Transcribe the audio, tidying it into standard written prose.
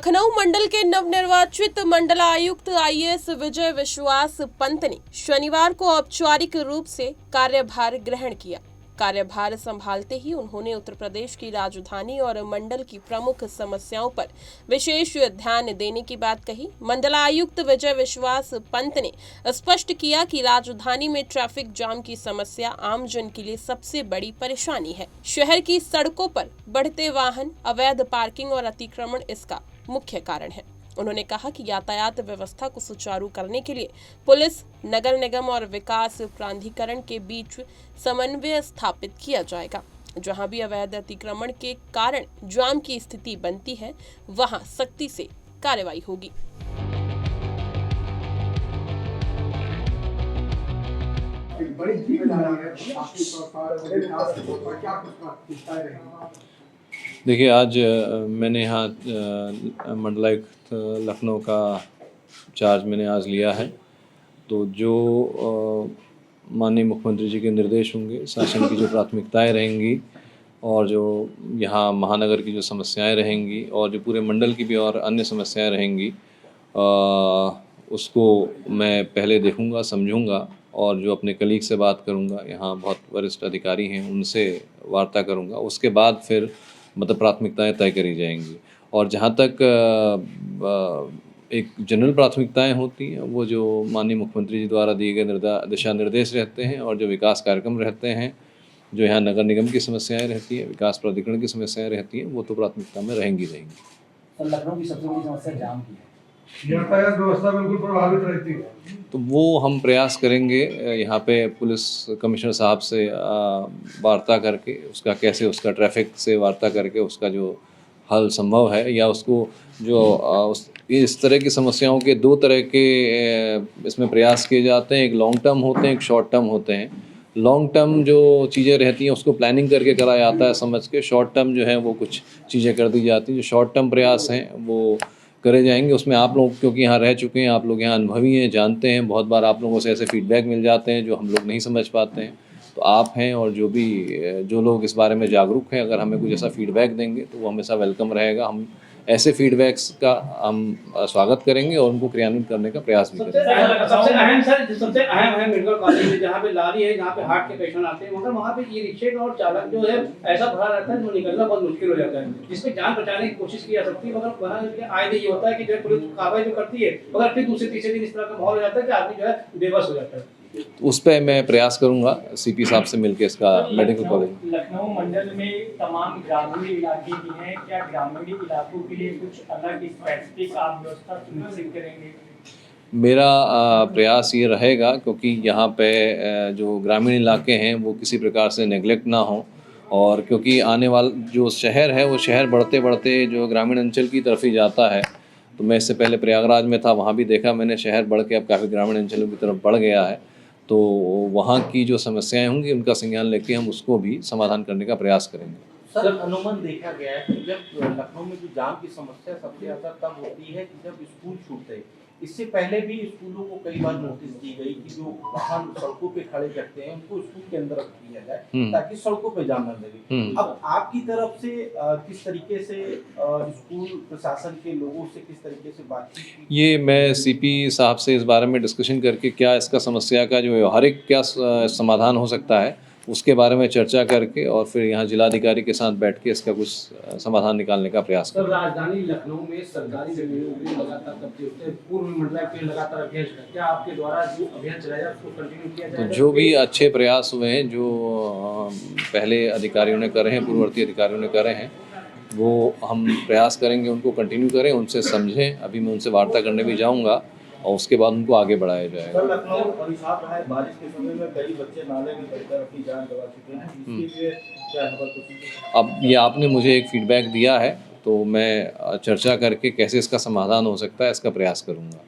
लखनऊ मंडल के नवनिर्वाचित मंडलायुक्त आईएएस विजय विश्वास पंत ने शनिवार को औपचारिक रूप से कार्यभार ग्रहण किया। कार्यभार संभालते ही उन्होंने उत्तर प्रदेश की राजधानी और मंडल की प्रमुख समस्याओं पर विशेष ध्यान देने की बात कही। मंडलायुक्त विजय विश्वास पंत ने स्पष्ट किया कि राजधानी में ट्रैफिक जाम की समस्या आम जन के लिए सबसे बड़ी परेशानी है। शहर की सड़कों पर बढ़ते वाहन, अवैध पार्किंग और अतिक्रमण इसका मुख्य कारण है। उन्होंने कहा कि यातायात व्यवस्था को सुचारू करने के लिए पुलिस, नगर निगम और विकास प्राधिकरण के बीच समन्वय स्थापित किया जाएगा। जहां भी अवैध अतिक्रमण के कारण जाम की स्थिति बनती है, वहां सख्ती से कार्रवाई होगी। बड़ी जिम्मेदारी है आपके तौर पर क्या कुछ प्राथमिकताएं रहेंगी? देखिए, आज मैंने यहाँ मंडलायुक्त लखनऊ का चार्ज मैंने आज लिया है। तो जो माननीय मुख्यमंत्री जी के निर्देश होंगे, शासन की जो प्राथमिकताएं रहेंगी और जो यहाँ महानगर की जो समस्याएं रहेंगी और जो पूरे मंडल की भी और अन्य समस्याएं रहेंगी, उसको मैं पहले देखूंगा, समझूंगा और जो अपने कलीग से बात करूंगा, यहाँ बहुत वरिष्ठ अधिकारी हैं, उनसे वार्ता करूंगा। उसके बाद फिर मतलब प्राथमिकताएं तय करी जाएंगी। और जहाँ तक एक जनरल प्राथमिकताएं होती हैं, वो जो माननीय मुख्यमंत्री जी द्वारा दिए गए दिशा निर्देश रहते हैं और जो विकास कार्यक्रम रहते हैं, जो यहाँ नगर निगम की समस्याएं रहती हैं, विकास प्राधिकरण की समस्याएं रहती हैं, वो तो प्राथमिकता में रहेंगी। तो लखनऊ की सबसे बड़ी समस्या जाम की है। यातायात व्यवस्था बिल्कुल प्रभावित रहती है। तो वो हम प्रयास करेंगे यहाँ पे पुलिस कमिश्नर साहब से वार्ता करके उसका कैसे उसका ट्रैफिक से वार्ता करके उसका जो हल संभव है, या उसको जो इस तरह की समस्याओं के दो तरह के इसमें प्रयास किए जाते हैं। एक लॉन्ग टर्म होते हैं, एक शॉर्ट टर्म होते हैं। लॉन्ग टर्म जो चीज़ें रहती हैं उसको प्लानिंग करके करा जाता है समझ के। शॉर्ट टर्म जो है वो कुछ चीज़ें कर दी जाती हैं। जो शॉर्ट टर्म प्रयास हैं वो करे जाएंगे। उसमें आप लोग क्योंकि यहाँ रह चुके हैं, आप लोग यहाँ अनुभवी हैं, जानते हैं, बहुत बार आप लोगों से ऐसे फीडबैक मिल जाते हैं जो हम लोग नहीं समझ पाते हैं। तो आप हैं और जो लोग इस बारे में जागरूक हैं, अगर हमें कुछ ऐसा फीडबैक देंगे तो वो हमेशा वेलकम रहेगा। हम ऐसे फीडबैक्स का हम स्वागत करेंगे और उनको क्रियान्वित करने का प्रयास भी करेंगे। सबसे अहम है मेडिकल कॉलेज में, जहाँ पे लारी है, जहाँ पे हार्ट के पेशेंट आते हैं, मगर वहाँ पे ई रिक्शा और चालक जो है ऐसा भरा रहता है जो निकलना बहुत मुश्किल हो जाता है, जिसमें जान बचाने की कोशिश की जा सकती है। मगर वहाँ आए दिन ये होता है कि जो पुलिस कार्रवाई जो करती है, मगर फिर दूसरे तीसरे दिन इस तरह का माहौल हो जाता है कि आदमी जो है बेबस हो जाता है। उस पर मैं प्रयास करूंगा सीपी साहब से मिलकर इसका मेडिकल कॉलेज। लखनऊ मंडल में तमाम ग्रामीण इलाके भी हैं, क्या ग्रामीण इलाकों के लिए कुछ अलग स्पेसिफिक आप व्यवस्था सुनिश्चित करेंगे? मेरा प्रयास ये रहेगा क्योंकि यहाँ पे जो ग्रामीण इलाके हैं वो किसी प्रकार से नेगलेक्ट ना हो, और क्योंकि आने वाला जो शहर है वो शहर बढ़ते बढ़ते जो ग्रामीण अंचल की तरफ ही जाता है। तो मैं इससे पहले प्रयागराज में था, वहाँ भी देखा मैंने शहर बढ़ के अब काफ़ी ग्रामीण अंचलों की तरफ बढ़ गया है। तो वहाँ की जो समस्याएं होंगी उनका संज्ञान लेके हम उसको भी समाधान करने का प्रयास करेंगे। सर, अनुमान देखा गया है कि जब लखनऊ में जो जाम की समस्या सबसे ज़्यादा तब होती है कि जब स्कूल छूटते हैं। इससे पहले भी स्कूलों को कई बार नोटिस दी गई कि जो वाहन सड़कों पे खड़े करते हैं उनको स्कूल के अंदर रख दिया जाए ताकि सड़कों पे जाम न लगे। अब आपकी तरफ से किस तरीके से स्कूल प्रशासन के लोगों से किस तरीके से बातचीत की? ये मैं सीपी साहब से इस बारे में डिस्कशन करके क्या इसका समस्या का जो व्यवहारिक क्या समाधान हो सकता है उसके बारे में चर्चा करके और फिर यहाँ जिलाधिकारी के साथ बैठ के इसका कुछ समाधान निकालने का प्रयास करें। राजधानी लखनऊ में सरकारी जमीनों पर लगातार कब्जे होते हैं, पूर्व मंडलायुक्त के लगातार अभियान चला, क्या आपके द्वारा जो अभियान चलाया उसको कंटिन्यू किया जाएगा? तो जो भी अच्छे प्रयास हुए हैं, जो पहले अधिकारियों ने करे हैं, पूर्ववर्ती अधिकारियों ने करे हैं, वो हम प्रयास करेंगे उनको कंटिन्यू करें, उनसे समझें। अभी मैं उनसे वार्ता करने भी जाऊँगा और उसके बाद उनको आगे बढ़ाया जाएगा। सर, लखनऊ अभिशाप रहा है, बारिश के समय में कई बच्चे नाले में गिरकर अपनी जान गंवा चुके हैं। इसके लिए क्या खबर? अब ये आपने मुझे एक फीडबैक दिया है तो मैं चर्चा करके कैसे इसका समाधान हो सकता है इसका प्रयास करूँगा।